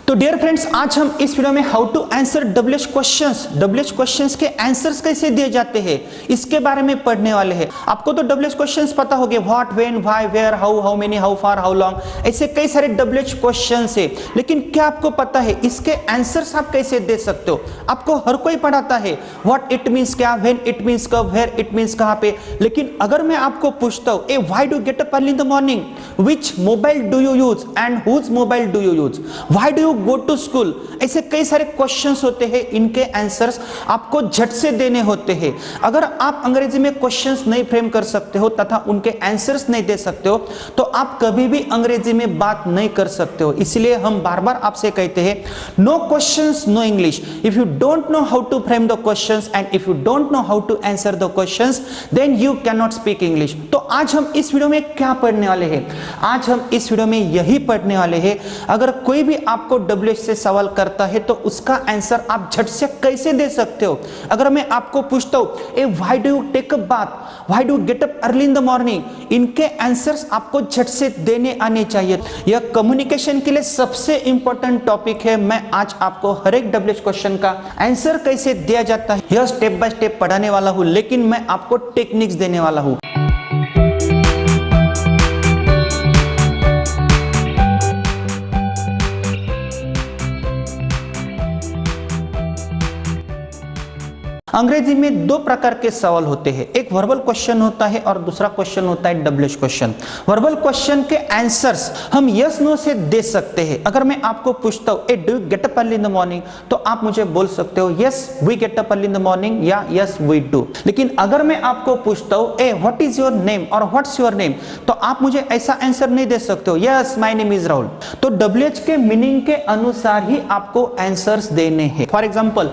तो dear friends, आज हम इस वीडियो में how to answer WH questions के आंसर्स कैसे दिए जाते हैं इसके बारे में पढ़ने वाले हैं। आपको तो डब्ल्यूएच क्वेश्चंस पता होंगे, what, when, why, where, how, how many, how far, how long, ऐसे कई सारे डब्ल्यूएच क्वेश्चंस है। लेकिन क्या आपको पता है इसके आंसर्स आप कैसे दे सकते हो? आपको हर कोई पढ़ाता है व्हाट इट मींस क्या, व्हेन इट मींस कब, वेयर इट मींस कहां पे। लेकिन अगर मैं आपको पूछता हूं ए why do get up early in the morning, which mobile do you use and whose mobile do you use, why do you go to school, ऐसे कई सारे क्वेश्चंस होते हैं। इनके आंसर्स आपको झट से देने होते हैं। अगर आप अंग्रेजी में क्वेश्चंस नहीं फ्रेम कर सकते हो तथा उनके आंसर्स नहीं दे सकते हो तो आप कभी भी अंग्रेजी में बात नहीं कर सकते हो। इसलिए हम बार बार आपसे कहते हैं no questions no English. If you don't know how to frame the questions and if you don't know how to answer the questions then you can not speak English. तो आज हम इस वीडियो में क्या पढ़ने वाले हैं? आज हम इस वीडियो में यही पढ़ने वाले हैं अगर कोई भी आपको डब्ल्यूएच से सवाल करता है तो उसका आंसर आप झट से कैसे दे सकते हो। अगर मैं आपको पूछता हूं ए why do you take a bath, why do get up early in the morning, इनके आंसर्स आपको झट से देने आने चाहिए। यह कम्युनिकेशन के लिए सबसे इंपॉर्टेंट टॉपिक है। मैं आज आपको हर एक डब्ल्यूएच क्वेश्चन का आंसर कैसे दिया जाता है यह स्टेप बाय स्टेप पढ़ाने वाला हूं, लेकिन मैं आपको टेक्निक्स देने वाला हूं। अंग्रेजी में दो प्रकार के सवाल होते हैं, एक वर्बल क्वेश्चन होता है और दूसरा क्वेश्चन होता है डब्ल्यूएच क्वेश्चन। वर्बल क्वेश्चन के आंसर्स हम यस नो से दे सकते हैं। अगर मैं आपको पूछता हूं ए do you get up early in the morning, तो आप मुझे बोल सकते हो yes we get up early in the morning या यस वी डू। लेकिन अगर मैं आपको पूछता हूं ए व्हाट इज योर नेम और व्हाट्स योर नेम, तो आप मुझे ऐसा आंसर नहीं दे सकते हो yes my name is Rahul. तो डब्ल्यूएच के मीनिंग के अनुसार ही आपको आंसर्स देने हैं। फॉर एग्जांपल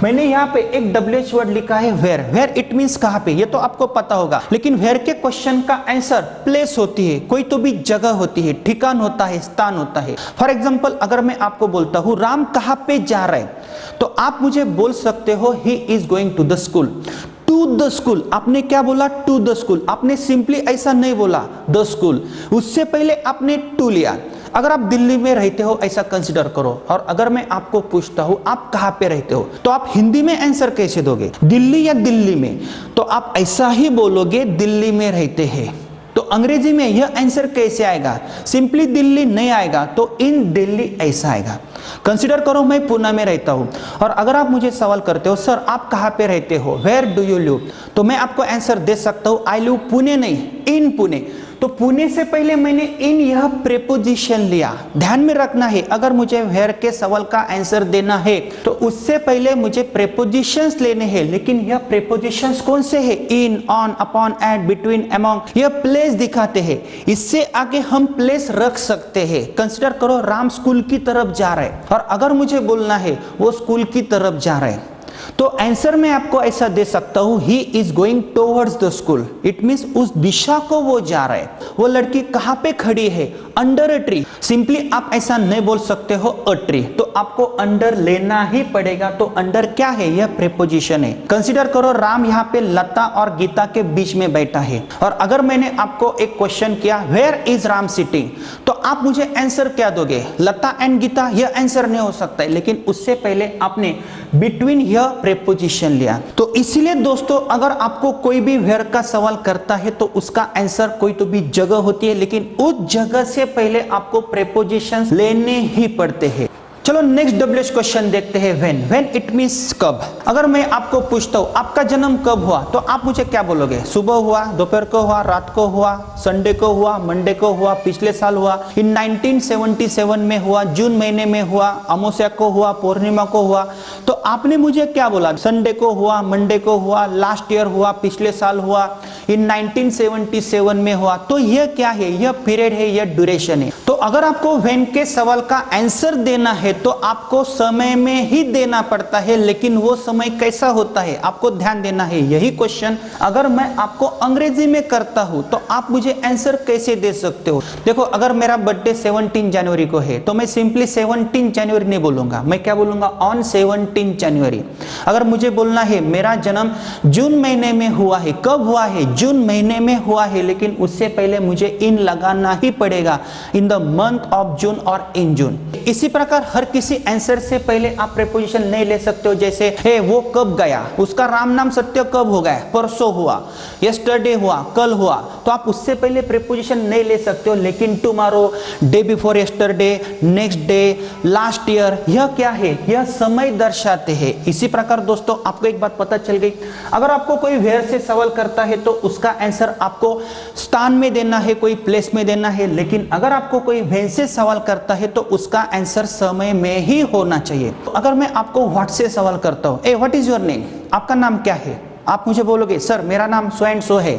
मैंने यहाँ पे एक डब्ल्यूएच वर्ड लिखा है वेयर, वेयर इट मींस कहां पे, ये तो आपको पता होगा। लेकिन वेयर के क्वेश्चन का आंसर प्लेस होती है, कोई तो भी जगह होती है, ठिकान होता है, स्थान होता है। फॉर एग्जांपल अगर मैं आपको बोलता हूं राम कहां पे जा रहा है, तो आप मुझे बोल सकते हो he is going to the school. To the school, आपने क्या बोला? To the school. आपने सिंपली ऐसा नहीं बोला द स्कूल, उससे पहले आपने टू लिया। अगर आप दिल्ली में रहते हो ऐसा कंसीडर करो, और अगर मैं आपको पूछता हूं आप कहां पे रहते हो, तो आप हिंदी में आंसर कैसे दोगे? दिल्ली या दिल्ली में? तो आप ऐसा ही बोलोगे दिल्ली में रहते हैं। तो अंग्रेजी में यह आंसर कैसे आएगा? सिंपली दिल्ली नहीं आएगा, तो इन दिल्ली ऐसा आएगा। कंसीडर करो मैं पुणे में रहता हूं और अगर आप मुझे सवाल करते हो सर आप कहां पे रहते हो, वेयर डू यू लिव, तो मैं आपको आंसर दे सकता हूं आई लिव पुणे, नहीं इन पुणे। तो पुणे से पहले मैंने इन यह प्रेपोजिशन लिया। ध्यान में रखना है अगर मुझे वेयर के सवाल का आंसर देना है तो उससे पहले मुझे प्रेपोजिशंस लेने हैं। लेकिन यह प्रेपोजिशंस कौन से हैं? In, on, upon, at, between, among, यह प्लेस दिखाते हैं। इससे आगे हम प्लेस रख सकते हैं। कंसीडर करो राम स्कूल की तरफ जा रहे हैं और अगर मुझे बोलना है वो स्कूल की तरफ जा रहे हैं तो आंसर में आपको ऐसा दे सकता हूं ही is going towards the school. It means उस दिशा को वो जा रहा है। वो लड़की कहां पे खड़ी है? Under a tree. सिंपली आप ऐसा नहीं बोल सकते हो अ ट्री, तो आपको अंडर लेना ही पड़ेगा। तो अंडर क्या है? यह प्रेपोजिशन है। कंसीडर करो राम यहाँ पे लता और गीता के बीच में बैठा है और अगर मैंने आपको एक क्वेश्चन किया वेयर इज राम सिटिंग, तो आप मुझे आंसर क्या दोगे? लता एंड गीता, यह आंसर नहीं हो सकता है। लेकिन उससे पहले आपने बिटवीन यह प्रेपोजिशन लिया। तो इसीलिए दोस्तों अगर आपको कोई भी वेयर का सवाल करता है तो उसका आंसर कोई तो भी जगह होती है, लेकिन उस जगह से पहले आपको प्रेपोजिशंस लेने ही पड़ते हैं। चलो नेक्स्ट डब्ल्यूएच क्वेश्चन देखते हैं व्हेन। व्हेन इट मींस कब। अगर मैं आपको पूछता हूं आपका जन्म कब हुआ, तो आप मुझे क्या बोलोगे? सुबह हुआ, दोपहर को हुआ, रात को हुआ, संडे को हुआ, मंडे को हुआ, पिछले साल हुआ, इन 1977 में हुआ, जून महीने में हुआ, अमावस्या को हुआ, पूर्णिमा को हुआ। तो आपने मुझे क्या बोला? संडे को हुआ, मंडे को हुआ, लास्ट ईयर हुआ, पिछले साल हुआ, इन 1977 में हुआ। तो यह क्या है? यह पीरियड है, यह ड्यूरेशन है। तो अगर आपको व्हेन के सवाल का आंसर देना है तो आपको समय में ही देना पड़ता है। लेकिन वो समय कैसा होता है आपको ध्यान देना है। यही क्वेश्चन अगर मैं आपको अंग्रेजी में करता हूं तो आप मुझे आंसर कैसे दे सकते हो? देखो अगर मेरा बर्थडे 17 जनवरी को है तो मैं सिंपली 17 जनवरी नहीं बोलूंगा, मैं क्या बोलूंगा? ऑन 17 जनवरी। अगर मुझे बोलना है मेरा जन्म जून महीने में हुआ है, कब हुआ है? जून महीने में हुआ है, लेकिन उससे पहले मुझे इन लगाना ही पड़ेगा, in the month of June और इन जून। इसी प्रकार हर हर किसी आंसर से पहले आप प्रीपोजिशन नहीं ले सकते हो। जैसे हे वो कब गया, उसका राम नाम सत्य कब हो गया, परसों हुआ, यस्टरडे हुआ, कल हुआ, तो आप उससे पहले प्रीपोजिशन नहीं ले सकते हो। लेकिन tomorrow, day before yesterday, next day, last year, यह क्या है, यह समय दर्शाते हैं। इसी प्रकार दोस्तों आपको एक बात पता चल गई, अगर आपको कोई वेयर से सवाल करता है तो उसका आंसर आपको स्थान में देना है, कोई प्लेस में देना है। लेकिन अगर आपको कोई वेन से सवाल करता है तो उसका आंसर समय में ही होना चाहिए। तो अगर मैं आपको व्हाट से सवाल करता हूं, ए व्हाट इज योर नेम, आपका नाम क्या है, आप मुझे बोलोगे सर मेरा नाम सो एंड सो है।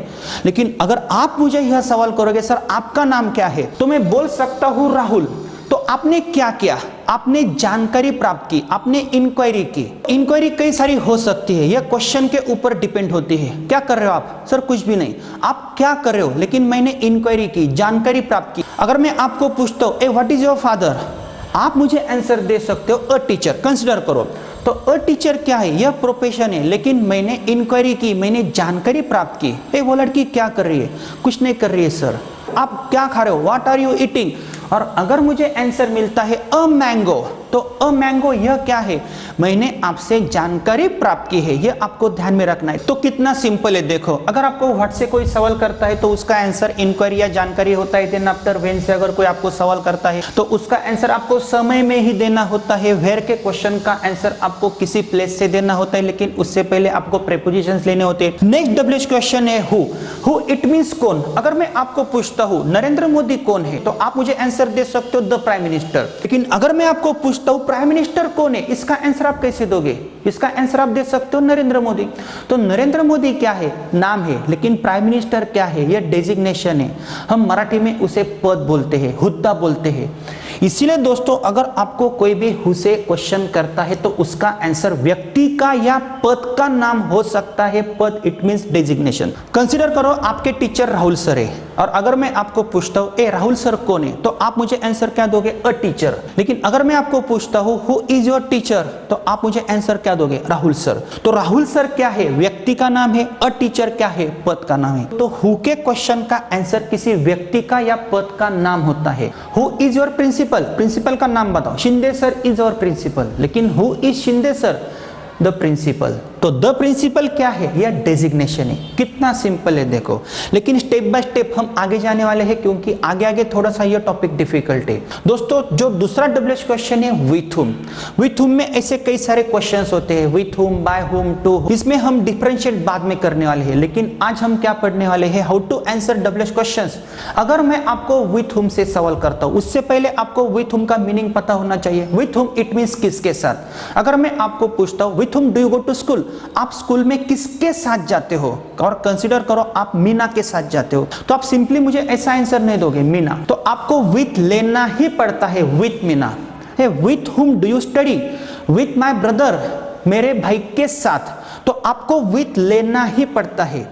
लेकिन अगर आप मुझे यह सवाल करोगे सर आपका नाम क्या है, तो मैं बोल सकता हूं राहुल। तो आपने क्या किया, आपने जानकारी प्राप्त की, आपने इंक्वायरी की। इंक्वायरी कई सारी हो सकती है, यह क्वेश्चन के ऊपर डिपेंड होती है। क्या कर रहे हो आप, सर कुछ भी नहीं, आप क्या कर रहे हो, लेकिन मैंने इंक्वायरी की, जानकारी प्राप्त की। अगर मैं आपको पूछता हूं ए व्हाट इज योर फादर, आप मुझे आंसर दे सकते हो अ टीचर, कंसिडर करो। तो अ टीचर क्या है, यह प्रोफेशन है, लेकिन मैंने इंक्वायरी की, मैंने जानकारी प्राप्त की। ए वो लड़की क्या कर रही है, कुछ नहीं कर रही है सर। आप क्या खा रहे हो, व्हाट आर यू ईटिंग। और अगर मुझे आंसर मिलता है अ मैंगो, तो अ मैंगो यह क्या है, मैंने आपसे जानकारी प्राप्त की है, यह आपको ध्यान में रखना है। तो कितना सिंपल है देखो, अगर आपको व्हाट से कोई सवाल करता है तो उसका आंसर इंक्वायरी या जानकारी होता है। देन आफ्टर व्हेन से अगर कोई आपको सवाल करता है तो उसका आंसर आपको समय में ही देना होता है। वेयर के क्वेश्चन का आंसर आपको किसी प्लेस से देना होता है, लेकिन उससे पहले आपको प्रीपोजिशंस लेने होते हैं। नेक्स्ट डब्ल्यूएच क्वेश्चन है हु इट मींस कौन। अगर मैं आपको पूछता हूं नरेंद्र मोदी कौन है, तो आप मुझे आंसर दे सकते हो द प्राइम मिनिस्टर। लेकिन अगर मैं आपको पूछता हूं प्राइम मिनिस्टर कौन है, इसका आंसर आप कैसे दोगे, इसका आंसर आप दे सकते हो नरेंद्र मोदी। तो नरेंद्र मोदी क्या है, नाम है, लेकिन प्राइम मिनिस्टर क्या है, यह डेजिग्नेशन है। हम मराठी में उसे पद बोलते हैं, हुद्दा बोलते हैं। इसीलिए दोस्तों अगर आपको कोई भी हु से क्वेश्चन करता है तो उसका आंसर व्यक्ति का या पद का नाम हो सकता है। पद इट मींस डेजिग्नेशन। कंसीडर करो आपके टीचर राहुल सर है, और अगर मैं आपको पूछता हूं ए राहुल सर कौन है, तो आप मुझे आंसर क्या दोगे, अ टीचर। लेकिन अगर मैं आपको पूछता हूं हु इज योर टीचर, तो आप मुझे आंसर क्या दोगे, राहुल सर। तो राहुल सर क्या है, व्यक्ति का नाम है, अ टीचर क्या है, पद का नाम है। तो हु के क्वेश्चन का आंसर किसी व्यक्ति का या पद का नाम होता है। Who is your principal, principal का नाम बताओ, Shinde sir is our principal. लेकिन who is Shinde sir, the principal. तो द प्रिंसिपल क्या है, यह डेजिग्नेशन है। कितना सिंपल है देखो। लेकिन स्टेप बाय स्टेप हम आगे जाने वाले हैं, क्योंकि आगे आगे थोड़ा सा यह टॉपिक डिफिकल्ट है। दोस्तों जो दूसरा डब्ल्यूएच क्वेश्चन है विथ हुम। विथ हुम में ऐसे कई सारे क्वेश्चंस होते हैं, with whom, by whom, to whom. इसमें हम डिफरेंशिएट बाद में करने वाले हैं, लेकिन आज हम क्या पढ़ने वाले हैं, how to answer WH questions. अगर मैं आपको विथ हुम से सवाल करता हूं, उससे पहले आपको विथ हुम का मीनिंग पता होना चाहिए। विथ हुम इट मींस किसके साथ। अगर मैं आपको पूछता हूं with whom do you go to school, आप स्कूल में किसके साथ जाते हो, और कंसीडर करो आप मीना के साथ जाते हो, तो आप सिंपली मुझे ऐसा आंसर नहीं दोगे मीना, तो आपको विथ लेना ही पड़ता है, with Meena. With whom do you study, with my brother, मेरे भाई के साथ, तो आपको विथ लेना ही पड़ता है।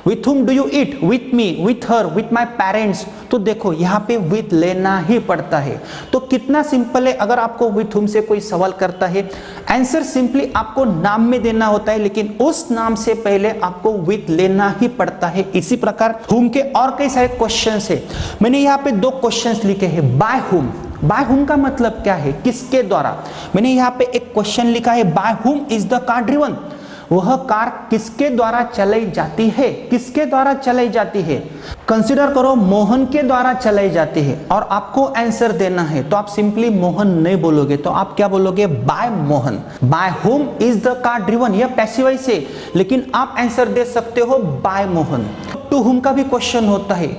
With whom do you eat, with me, with her, with my parents, तो देखो यहाँ पे विथ लेना ही पड़ता है। तो कितना सिंपल है, अगर आपको विथ हुम से कोई सवाल करता है, आंसर सिंपली आपको नाम में देना होता है, लेकिन उस नाम से पहले आपको विथ लेना ही पड़ता है। इसी प्रकार हुम के और कई सारे क्वेश्चंस है। मैंने यहाँ पे दो क्वेश्चंस लिखे हैं, बाय हुम। बाय हुम का मतलब क्या है, किसके द्वारा। मैंने यहाँ पे एक क्वेश्चन लिखा है, bye whom is the car driven, वह कार किसके द्वारा चलाई जाती है, किसके द्वारा चलाई जाती है। कंसीडर करो मोहन के द्वारा चलाई जाती है, और आपको आंसर देना है, तो आप सिंपली मोहन नहीं बोलोगे, तो आप क्या बोलोगे, by Mohan. By whom is the car driven, यह पैसिव वॉइस है, लेकिन आप आंसर दे सकते हो बाय मोहन। टू हुम का भी क्वेश्चन होता है।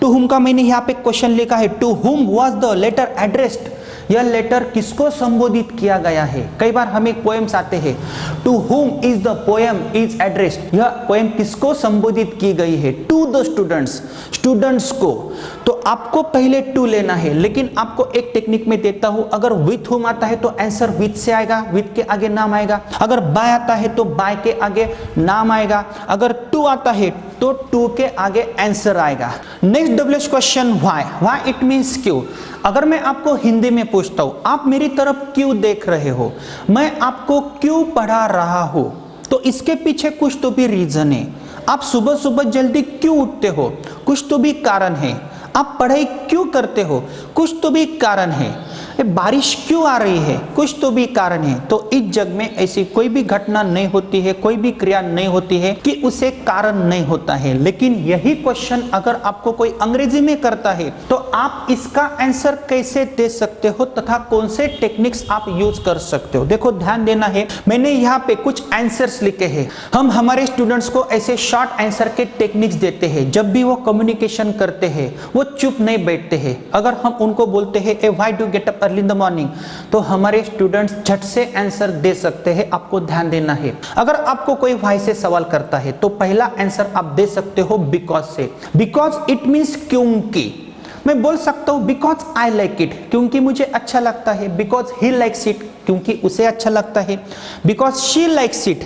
टू हुम का मैंने यहाँ पे क्वेश्चन लिखा है, to whom was the letter addressed, यह लेटर किसको संबोधित किया गया है। कई बार हमें पोएम्स आते हैं, to whom is the poem is addressed, यह पोएम किसको संबोधित की गई है, टू द स्टूडेंट्स, स्टूडेंट्स को। तो आपको पहले टू लेना है, लेकिन आपको एक टेक्निक में देता हूं, अगर विथ हुम आता है तो आंसर विथ से आएगा, विथ के आगे नाम आएगा। अगर बाय आता है तो बाय के आगे नाम आएगा। अगर टू आता है तो टू के आगे आंसर आएगा। Next WH question why. Why it means क्यों। अगर मैं आपको हिंदी में पूछता हूं, आप मेरी तरफ क्यों देख रहे हो, मैं आपको क्यों पढ़ा रहा हूं, तो इसके पीछे कुछ तो भी रीजन है। आप सुबह सुबह जल्दी क्यों उठते हो, कुछ तो भी कारण है। आप पढ़ाई क्यों करते हो, कुछ तो भी कारण है। ये बारिश क्यों आ रही है, कुछ तो भी कारण है। तो इस जग में ऐसी कोई भी घटना नहीं होती है, कोई भी क्रिया नहीं होती है कि उसे कारण नहीं होता है। लेकिन यही क्वेश्चन अगर आपको कोई अंग्रेजी में करता है तो आप इसका आंसर कैसे दे सकते हो तथा कौन से टेक्निक्स आप यूज कर सकते हो। देखो ध्यान देना है, मैंने यहाँ पे कुछ आंसर्स लिखे हैं। हम हमारे स्टूडेंट्स को ऐसे शॉर्ट आंसर के टेक्निक्स देते हैं। जब भी वो कम्युनिकेशन करते हैं वो चुप नहीं बैठते हैं। अगर हम उनको बोलते हैं ए why do get up early in the morning, तो हमारे स्टूडेंट्स झट से आंसर दे सकते हैं। आपको ध्यान देना है, अगर आपको कोई व्हाई से सवाल करता है तो पहला आंसर आप दे सकते हो बिकॉज से। बिकॉज इट मीन्स क्योंकि। मैं बोल सकता हूं बिकॉज आई लाइक इट, क्योंकि मुझे अच्छा लगता है। बिकॉज ही लाइक्स इट, क्योंकि उसे अच्छा लगता है। बिकॉज शी लाइक्स इट,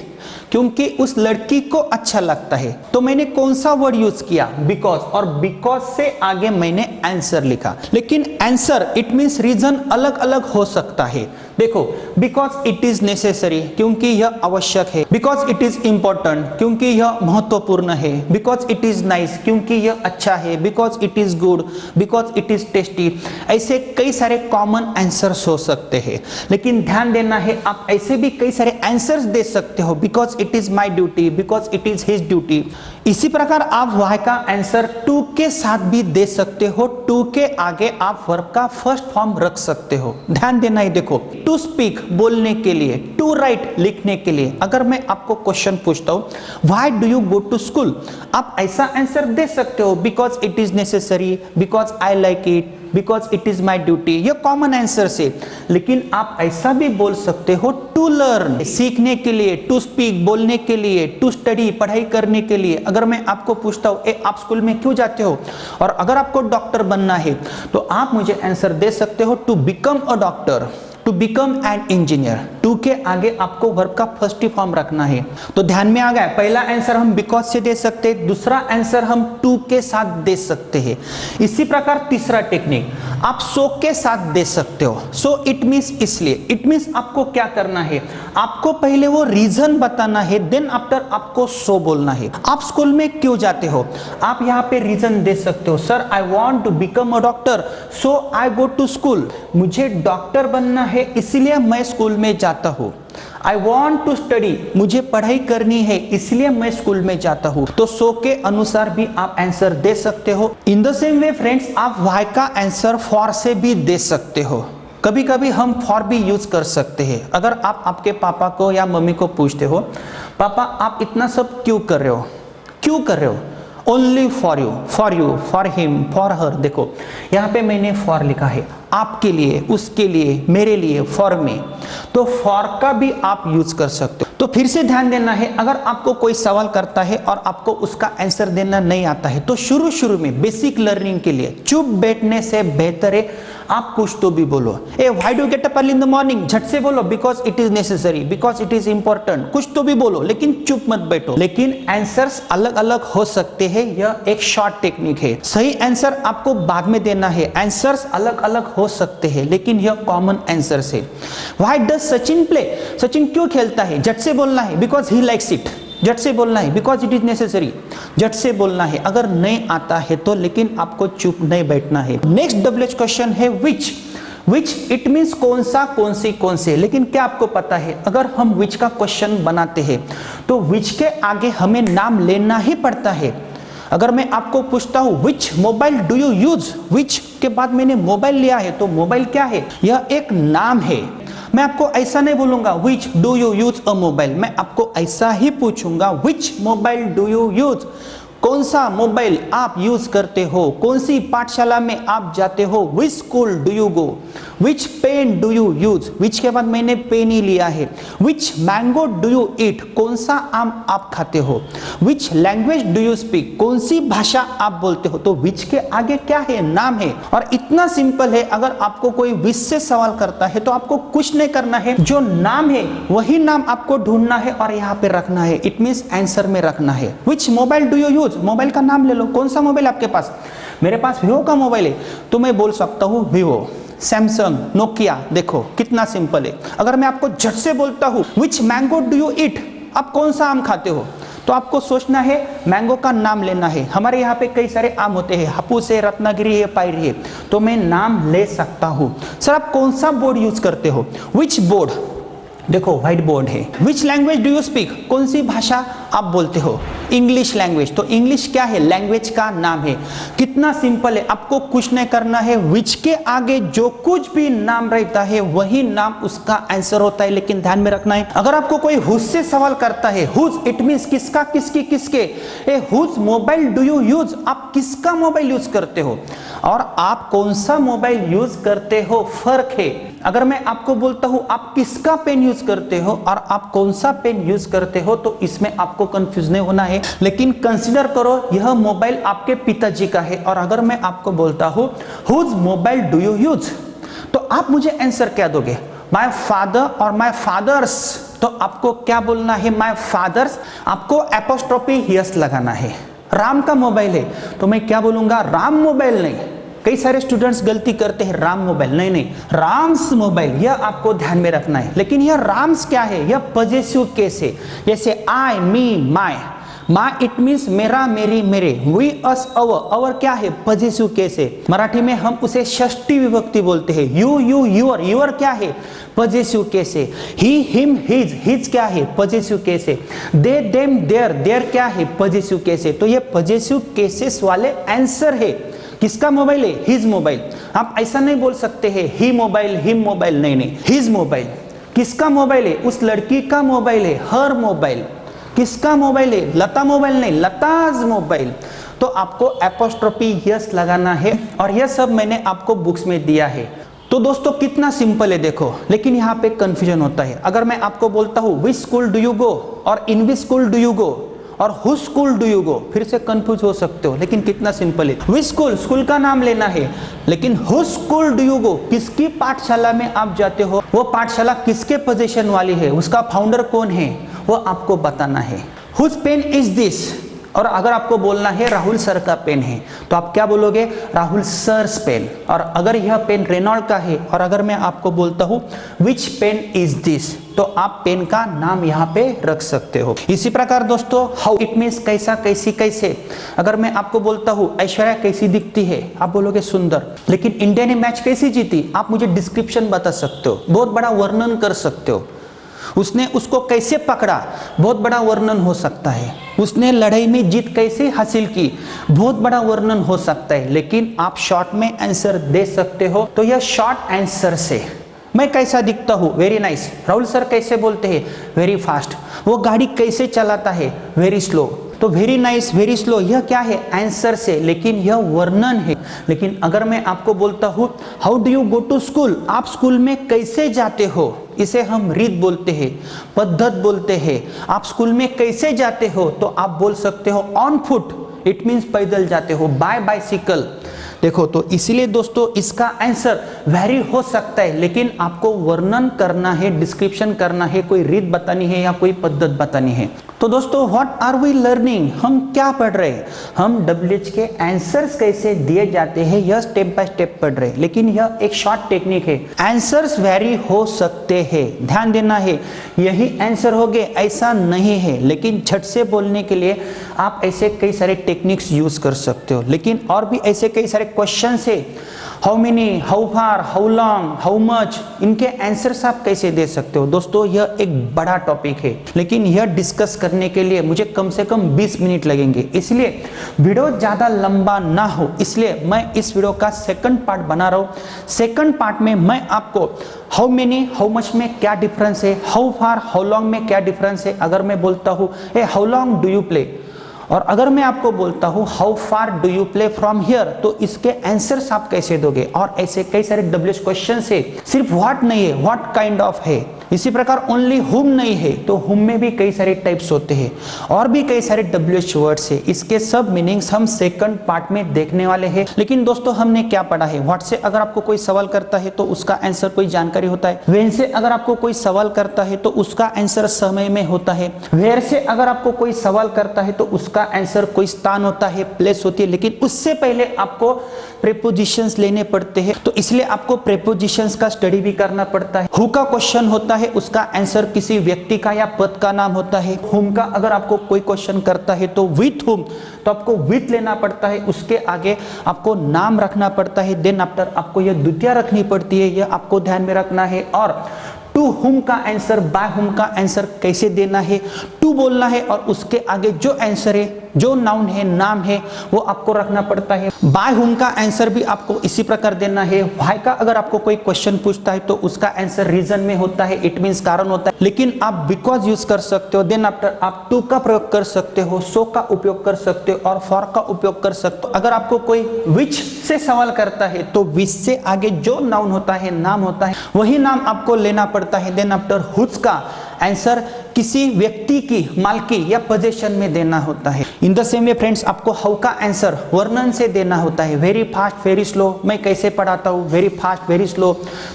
क्योंकि उस लड़की को अच्छा लगता है। तो मैंने कौन सा वर्ड यूज किया, बिकॉज, और बिकॉज से आगे मैंने आंसर लिखा। लेकिन आंसर इट मींस रीजन अलग अलग हो सकता है। देखो, बिकॉज इट इज नेसेसरी, क्योंकि यह आवश्यक है। बिकॉज इट इज इंपॉर्टेंट, क्योंकि यह महत्वपूर्ण है। बिकॉज इट इज नाइस, क्योंकि यह अच्छा है। Because it is good, because it is tasty. ऐसे कई सारे कॉमन आंसर्स हो सकते हैं। लेकिन ध्यान देना है, आप ऐसे भी कई सारे आंसर्स दे सकते हो। Because it is my duty, because it is his duty. इसी प्रकार आप वाई का आंसर टू के साथ भी दे सकते हो। टू के आगे आप वर्ब का फर्स्ट फॉर्म रख सकते हो। ध्यान देना है, देखो, टू स्पीक बोलने के लिए, टू राइट लिखने के लिए। अगर मैं आपको क्वेश्चन पूछता हूं why do you go to school, आप ऐसा आंसर दे सकते हो because it is necessary, because I like it, because it is my duty. ये कॉमन आंसर से। लेकिन आप ऐसा भी बोल सकते हो टू लर्न सीखने के लिए, टू स्पीक बोलने के लिए, टू स्टडी पढ़ाई करने के लिए। अगर मैं आपको पूछता हूं आप स्कूल में क्यों जाते हो, और अगर आपको डॉक्टर बनना है तो आप मुझे आंसर दे सकते हो to become a doctor, to become an engineer. To के आगे आपको वर्ब का फर्स्ट ही फॉर्म रखना है। तो ध्यान में आ गया, पहला आंसर हम बिकॉज से दे सकते हैं, दूसरा आंसर हम टू के साथ दे सकते हैं। इसी प्रकार तीसरा टेक्निक आप सो के साथ दे सकते हो। सो इट मीन्स इसलिए। इट मीन्स आपको क्या करना है, आपको पहले वो रीजन बताना है, देन आफ्टर आपको सो बोलना है। आप स्कूल में क्यों जाते हो, आप यहाँ पे रीजन दे सकते हो। Sir I want to become a doctor so I go to school. मुझे डॉक्टर बनना है इसलिए मैं स्कूल में जाता हूँ। आई वॉन्ट टू स्टडी, मुझे पढ़ाई करनी है इसलिए मैं स्कूल में जाता हूँ। तो सो के अनुसार भी आप आंसर दे सकते हो। In the same way friends, आप वाई का आंसर फॉर से भी दे सकते हो। कभी कभी हम फॉर भी यूज कर सकते हैं। अगर आप आपके पापा को या मम्मी को पूछते हो पापा आप इतना सब क्यों कर रहे हो, क्यों कर रहे हो, only for you, for you, for him, for her. देखो यहाँ पे मैंने फॉर लिखा है, आपके लिए, उसके लिए, मेरे लिए, फॉर मी। तो फॉर का भी आप यूज कर सकते हो। तो फिर से ध्यान देना है, अगर आपको कोई सवाल करता है और आपको उसका आंसर देना नहीं आता है तो शुरू में बेसिक लर्निंग के लिए चुप बैठने से बेहतर है आप कुछ तो भी बोलो। ए why do get up early in the morning, झट से बोलो because it is necessary, because it is important, कुछ तो भी बोलो लेकिन चुप मत बैठो। लेकिन आंसर्स अलग अलग हो सकते हैं, यह एक शॉर्ट टेक्निक है। सही आंसर आपको बाद में देना है। आंसर्स अलग अलग हो सकते हैं लेकिन यह कॉमन आंसर है। Why does Sachin play, Sachin क्यों खेलता है, झट से बोलना है बिकॉज ही लाइक्स इट, झट से बोलना है बिकॉज इट इज नेसेसरी, झट से बोलना है। अगर नहीं आता है तो लेकिन आपको चुप नहीं बैठना है। नेक्स्ट डब्ल्यूएच क्वेश्चन है विच। विच इट मीन्स कौन सा, कौन सी, कौन से। लेकिन क्या आपको पता है अगर हम विच का क्वेश्चन बनाते हैं तो विच के आगे हमें नाम लेना ही पड़ता है। अगर मैं आपको पूछता हूं which mobile do you use, which के बाद मैंने मोबाइल लिया है तो मोबाइल क्या है, यह एक नाम है। मैं आपको ऐसा नहीं बोलूंगा which do you use a mobile, मैं आपको ऐसा ही पूछूंगा विच मोबाइल डू यू यूज, कौन सा मोबाइल आप यूज करते हो, कौन सी पाठशाला में आप जाते हो, which school do you go, which pen do you use, which के बाद मैंने पेन ही लिया है। Which mango do you eat, कौन सा आम आप खाते हो, which language do you speak, कौन सी भाषा आप बोलते हो। तो विच के आगे क्या है, नाम है। और इतना सिंपल है, अगर आपको कोई विच से सवाल करता है तो आपको कुछ नहीं करना है, जो नाम है वही नाम आपको ढूंढना है और यहाँ पे रखना है। इट मीन्स आंसर में रखना है। विच mobile do you use, mobile का नाम ले लो, कौन सा मोबाइल आपके पास, मेरे पास वीवो का मोबाइल है तो मैं बोल सकता हूँ वीवो, सैमसंग, नोकिया। देखो कितना सिंपल है। अगर मैं आपको झट से बोलता हूँ विच मैंगो डू यू ईट, आप कौन सा आम खाते हो, तो आपको सोचना है, मैंगो का नाम लेना है। हमारे यहाँ पे कई सारे आम होते हैं, हापुस है, रत्नागिरी है, पायरी है, तो मैं नाम ले सकता हूँ। सर आप कौन सा बोर्ड यूज करते हो? विच बोर्ड? देखो व्हाइट बोर्ड है। विच लैंग्वेज डू यू स्पीक? कौन सी भाषा आप बोलते हो? English language. तो इंग्लिश क्या है? लैंग्वेज का नाम है। कितना सिंपल है, आपको कुछ नहीं करना है, विच के आगे जो कुछ भी नाम रहता है वही नाम उसका आंसर होता है। लेकिन ध्यान में रखना है, अगर आपको कोई हुज से सवाल करता है, हुज इट मींस किसका, किसकी, किसके, ए whose mobile do you use? आप किसका मोबाइल यूज करते हो और आप कौन सा मोबाइल यूज करते हो, फर्क है। अगर मैं आपको बोलता हूं आप किसका पेन यूज करते हो और आप कौन सा पेन यूज करते हो, तो इसमें आपको कंफ्यूज नहीं होना है। लेकिन कंसीडर करो यह मोबाइल आपके पिताजी का है और अगर मैं आपको बोलता हूं whose mobile do you use, तो आप मुझे आंसर क्या दोगे? माय फादर और माय फादर्स। तो आपको क्या बोलना है? My father's. आपको एपोस्ट्रोफी यस लगाना है। राम का मोबाइल है तो मैं क्या बोलूंगा? राम मोबाइल नहीं। कई सारे स्टूडेंट्स गलती करते हैं, राम मोबाइल नहीं, नहीं, राम्स मोबाइल, यह आपको ध्यान में रखना है। लेकिन यह राम्स क्या है? यह पॉजेसिव केस है। जैसे आई, मी, माय। माय इट मीन्स मेरा, मेरी, मेरे। वी, अस, अवर। अवर क्या है? पॉजेसिव केस है। मराठी में हम उसे षष्ठी विभक्ति बोलते हैं। You, you, your. यूर क्या है? पॉजेसिव केस है। ही, हिम, हिज। हिज क्या है? पॉजेसिव केस है। दे, देम, देयर। देयर क्या है? पॉजेसिव केस है। तो ये पॉजेसिव केसेस वाले आंसर है। किसका मोबाइल है? His mobile. आप ऐसा नहीं बोल सकते हैं ही मोबाइल, हिम मोबाइल, नहीं, नहीं, हिज मोबाइल। किसका मोबाइल है? उस लड़की का मोबाइल है, हर मोबाइल। किसका मोबाइल है? लता मोबाइल नहीं, लताज मोबाइल। तो आपको एपोस्ट्रोफी यस लगाना है और यह सब मैंने आपको बुक्स में दिया है। तो दोस्तों कितना सिंपल है देखो, लेकिन यहाँ पे कंफ्यूजन होता है। अगर मैं आपको बोलता हूँ which school do you go और in which school do you go और who school do you go, फिर से कंफ्यूज हो सकते हो। लेकिन कितना सिंपल है, विच स्कूल, स्कूल का नाम लेना है। लेकिन हु स्कूल डू यू गो, किसकी पाठशाला में आप जाते हो, वो पाठशाला किसके पोजीशन वाली है, उसका फाउंडर कौन है, वो आपको बताना है। हुज पेन इज दिस, और अगर आपको बोलना है राहुल सर का पेन है तो आप क्या बोलोगे? Rahul sir's pen. और अगर यह पेन रेनॉल्ड का है और अगर मैं आपको बोलता हूं विच पेन इज दिस, तो आप पेन का नाम यहाँ पे रख सकते हो। इसी प्रकार दोस्तों हाउ इट मीन्स कैसा, कैसी, कैसे। अगर मैं आपको बोलता हूँ ऐश्वर्या कैसी दिखती है, आप बोलोगे सुंदर। लेकिन इंडिया ने मैच कैसी जीती, आप मुझे डिस्क्रिप्शन बता सकते हो, बहुत बड़ा वर्णन कर सकते हो। उसने उसको कैसे पकड़ा, बहुत बड़ा वर्णन हो सकता है। उसने लड़ाई में जीत कैसे हासिल की, बहुत बड़ा वर्णन हो सकता है। लेकिन आप शॉर्ट में आंसर दे सकते हो। तो यह शॉर्ट आंसर से मैं कैसा दिखता हूँ, वेरी नाइस। राहुल सर कैसे बोलते हैं, वेरी फास्ट। वो गाड़ी कैसे चलाता है, वेरी स्लो। तो वेरी नाइस, वेरी स्लो, यह क्या है? आंसर से, लेकिन यह वर्णन है। लेकिन अगर मैं आपको बोलता हूँ how do you go to school, आप स्कूल में कैसे जाते हो, इसे हम रीत बोलते हैं, पद्धत बोलते हैं। आप स्कूल में कैसे जाते हो, तो आप बोल सकते हो ऑन फुट, इट मीन्स पैदल जाते हो, बाय बाइसिकल। देखो तो इसीलिए दोस्तों इसका आंसर वेरी हो सकता है, लेकिन आपको वर्णन करना है, डिस्क्रिप्शन करना है, कोई रीत बतानी है या कोई पद्धत बतानी है। तो दोस्तों व्हाट आर वी लर्निंग, हम क्या पढ़ रहे हैं? हम WH के आंसर्स कैसे दिए जाते हैं यह स्टेप बाय स्टेप पढ़ रहे हैं। लेकिन यह एक शॉर्ट टेक्निक है, आंसर्स वेरी हो सकते हैं, ध्यान देना है। यही आंसर हो गए ऐसा नहीं है, लेकिन झट से बोलने के लिए आप ऐसे कई सारे टेक्निक्स यूज कर सकते हो। लेकिन और भी ऐसे कई सारे क्वेश्चन है, how many, how far, how long, how much, इनके आंसर्स आप कैसे दे सकते हो। दोस्तों यह एक बड़ा टॉपिक है, लेकिन यह डिस्कस करने के लिए मुझे कम से कम 20 मिनट लगेंगे। इसलिए वीडियो ज्यादा लंबा ना हो, इसलिए मैं इस वीडियो का सेकंड पार्ट बना रहा हूं। सेकंड पार्ट में मैं आपको हाउ मेनी, हाउ मच में क्या डिफरेंस है, हाउ फार, हाउ लॉन्ग में क्या डिफरेंस है। अगर मैं बोलता हूं ए how long do you play, और अगर मैं आपको बोलता हूं how far do you play from here, तो इसके आंसर्स आप कैसे दोगे। और ऐसे कई सारे WH क्वेश्चन है, सिर्फ व्हाट नहीं है, व्हाट काइंड ऑफ है। इसी प्रकार ओनली हुम नहीं है, तो हुम में भी कई सारे टाइप्स होते हैं और भी कई सारे WH वर्ड्स है। इसके सब मीनिंग्स हम सेकंड पार्ट में देखने वाले हैं। लेकिन दोस्तों हमने क्या पढ़ा है, व्हाट से अगर आपको कोई सवाल करता है तो उसका आंसर कोई जानकारी होता है। व्हेन से अगर आपको कोई सवाल करता है तो उसका आंसर समय में होता है। वेयर से अगर आपको कोई सवाल करता है तो उसका उसका आंसर कोई स्थान होता है, प्लेस होती है, लेकिन उससे पहले आपको प्रीपोजिशंस लेने पड़ते हैं, तो इसलिए आपको प्रीपोजिशंस का स्टडी भी करना पड़ता है। हु का क्वेश्चन होता है, उसका आंसर किसी व्यक्ति का या पद का नाम होता है। हुम का अगर आपको कोई क्वेश्चन करता है तो विथ हुम, तो आपको विथ लेना पड़ता है, उसके आगे आपको नाम रखना पड़ता है, देन आफ्टर आपको यह द्वितीय रखनी पड़ती है, यह आपको ध्यान में रखना है। और टू हुम का आंसर, बाय हुम का आंसर कैसे देना है, टू बोलना है और उसके आगे जो आंसर है, जो नाउन है, नाम है, वो आपको रखना पड़ता है। बाय हुम का आंसर भी आपको इसी प्रकार देना है। व्हाई का अगर आपको कोई क्वेश्चन पूछता है तो उसका आंसर रीजन में होता है, इट मींस कारण होता है, लेकिन आप बिकॉज यूज कर सकते हो, देन आफ्टर आप टू का प्रयोग कर सकते हो, सो का उपयोग कर सकते हो और फॉर का उपयोग कर सकते हो। अगर आपको कोई विच से सवाल करता है तो विच से आगे जो नाउन होता है, नाम होता है, वही नाम आपको लेना पड़ता है। देन आफ्टर हुज का आंसर किसी व्यक्ति की मालकी या पोजीशन में देना होता है। In the same way friends, आपको हाउ का आंसर वर्णन से देना होता है। वेरी फास्ट, वेरी स्लो, मैं कैसे पढ़ाता हूँ, वेरी फास्ट, वेरी स्लो,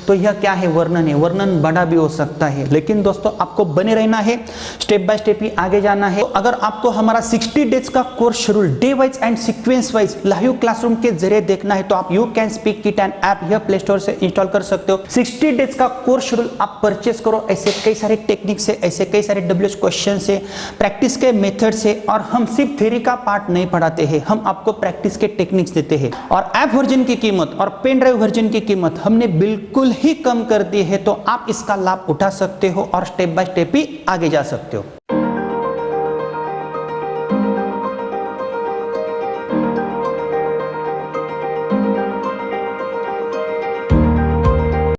तो यह क्या है, वर्णन है। वर्णन बड़ा भी हो सकता है, लेकिन दोस्तों आपको बने रहना है, स्टेप बाय स्टेप ही आगे जाना है। तो अगर आपको हमारा 60 डेज का course schedule day wise and sequence wise live classroom के जरिए देखना है तो आप you can speak kit and app यह प्ले स्टोर से इंस्टॉल कर सकते हो। 60 डेज का कोर्स शेड्यूल आप परचेस करो। ऐसे कई सारे टेक्निक से, ऐसे कई सारे डब्ल्यूएच क्वेश्चन से, प्रैक्टिस के मेथड से, और हम सिर्फ थ्योरी का पार्ट नहीं पढ़ाते हैं, हम आपको प्रैक्टिस के टेक्निक्स देते हैं। और ऐप वर्जन की कीमत और पेन ड्राइव वर्जन की कीमत हमने बिल्कुल ही कम कर दी है, तो आप इसका लाभ उठा सकते हो और स्टेप बाय स्टेप ही आगे जा सकते हो।